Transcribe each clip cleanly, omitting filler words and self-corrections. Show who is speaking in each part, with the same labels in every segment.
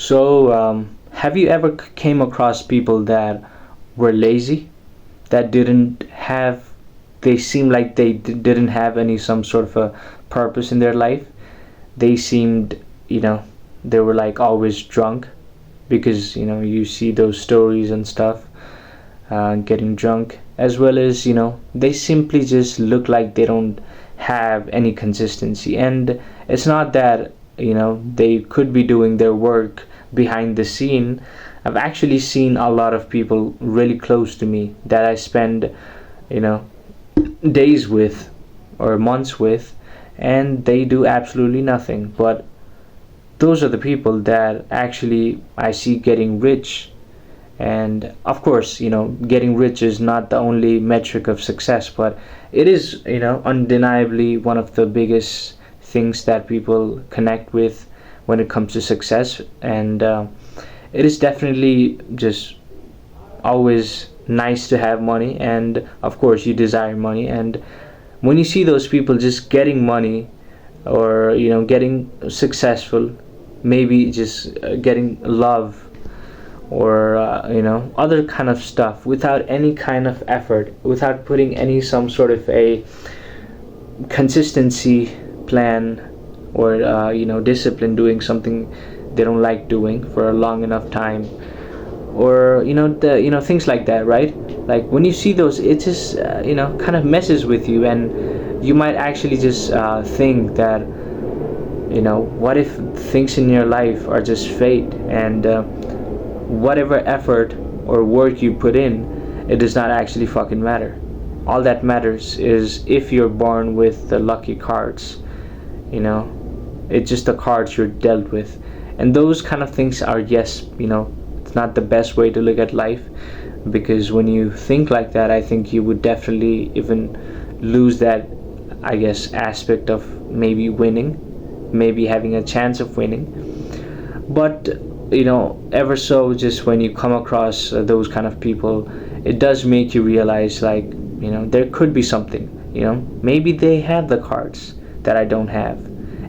Speaker 1: So, have you ever came across people that were lazy, that didn't have, they seemed like they didn't have any some sort of a purpose in their life? They seemed, you know, they were like always drunk, because you see those stories and stuff, getting drunk, as well as they simply just look like they don't have any consistency. And it's not that they could be doing their work behind the scene. I've actually seen a lot of people really close to me that I spend you know days with or months with, and they do absolutely nothing. But those are the people that actually I see getting rich. And of course, getting rich is not the only metric of success, but it is, undeniably one of the biggest things that people connect with when it comes to success. And it is definitely just always nice to have money, and of course you desire money. And when you see those people just getting money, or getting successful, maybe just getting love, or other kind of stuff, without any kind of effort, without putting any some sort of a consistency plan, or discipline, doing something they don't like doing for a long enough time, or things like that, right? Like when you see those, it just kind of messes with you, and you might actually just think that what if things in your life are just fate, and whatever effort or work you put in, it does not actually fucking matter. All that matters is if you're born with the lucky cards. It's just the cards you're dealt with. And those kind of things are, yes, it's not the best way to look at life, because when you think like that, I think you would definitely even lose that, I guess, aspect of maybe winning, maybe having a chance of winning. But ever so, just when you come across those kind of people, it does make you realize, like, there could be something. Maybe they have the cards that I don't have,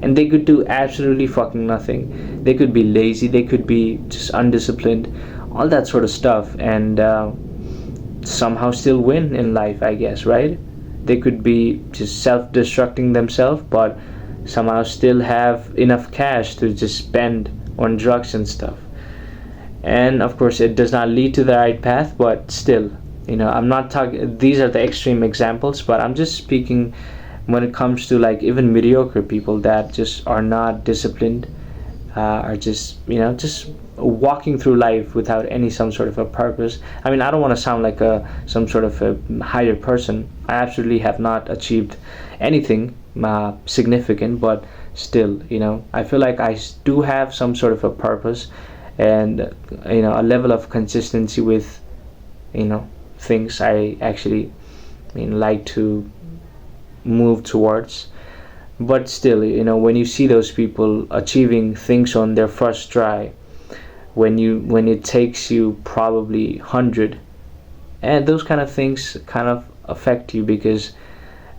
Speaker 1: and they could do absolutely fucking nothing. They could be lazy, they could be just undisciplined, all that sort of stuff, and somehow still win in life, I guess, right? They could be just self-destructing themselves, but somehow still have enough cash to just spend on drugs and stuff. And of course it does not lead to the right path, but still, I'm not talking, these are the extreme examples, but I'm just speaking when it comes to like even mediocre people that just are not disciplined, are just just walking through life without any some sort of a purpose. I mean, I don't want to sound like a some sort of a higher person. I absolutely have not achieved anything significant, but still, I feel like I do have some sort of a purpose, and a level of consistency with things I actually like to move towards. But still, when you see those people achieving things on their first try, when it takes you probably 100, and those kind of things kind of affect you, because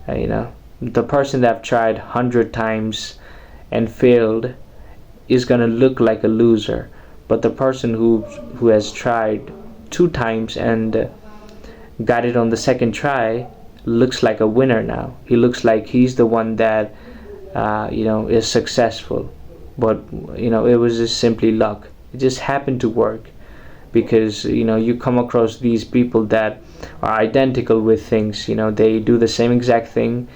Speaker 1: the person that tried 100 times and failed is gonna look like a loser, but the person who has tried 2 times and got it on the second try looks like a winner now. He looks like he's the one that is successful. But it was just simply luck. It just happened to work, because you come across these people that are identical with things. They do the same exact thing,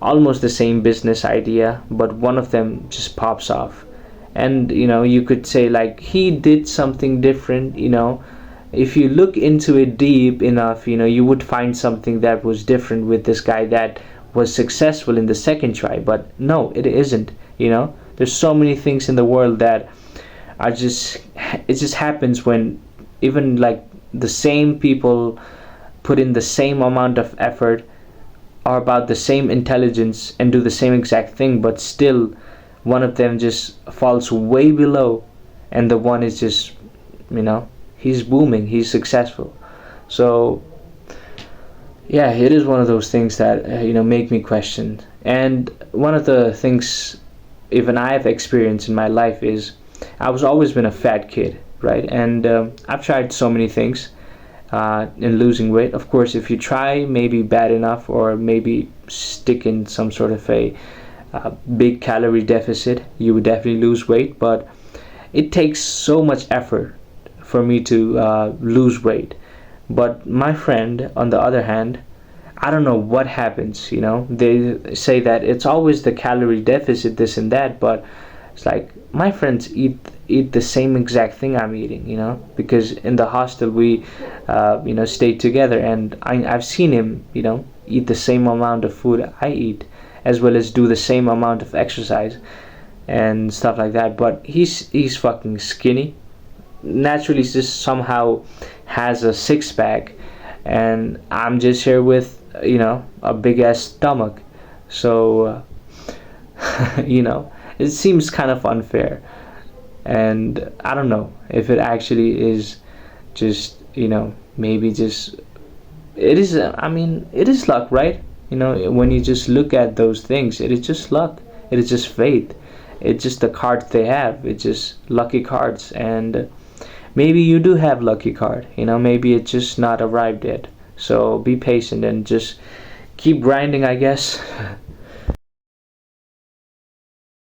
Speaker 1: almost the same business idea, but one of them just pops off. And you could say, like, he did something different. If you look into it deep enough, you would find something that was different with this guy that was successful in the second try. But no, it isn't. There's so many things in the world that are just, it just happens when even like the same people put in the same amount of effort, are about the same intelligence, and do the same exact thing, but still one of them just falls way below, and the one is just he's booming, he's successful. So yeah, it is one of those things that make me question. And one of the things even I've experienced in my life is I was always been a fat kid, right? And I've tried so many things in losing weight. Of course, if you try maybe bad enough, or maybe stick in some sort of a big calorie deficit, you would definitely lose weight. But it takes so much effort for me to lose weight. But my friend, on the other hand, I don't know what happens. They say that it's always the calorie deficit, this and that, but it's like my friends eat the same exact thing I'm eating. Because in the hostel we, stay together, and I've seen him, eat the same amount of food I eat, as well as do the same amount of exercise and stuff like that. But he's fucking skinny. Naturally, just somehow has a six pack, and I'm just here with a big ass stomach. So it seems kind of unfair, and I don't know if it actually is just maybe just it is. I mean, it is luck, right? When you just look at those things, it is just luck. It is just fate. It's just the cards they have. It's just lucky cards, and maybe you do have lucky card. Maybe it's just not arrived yet. So be patient and just keep grinding, I guess.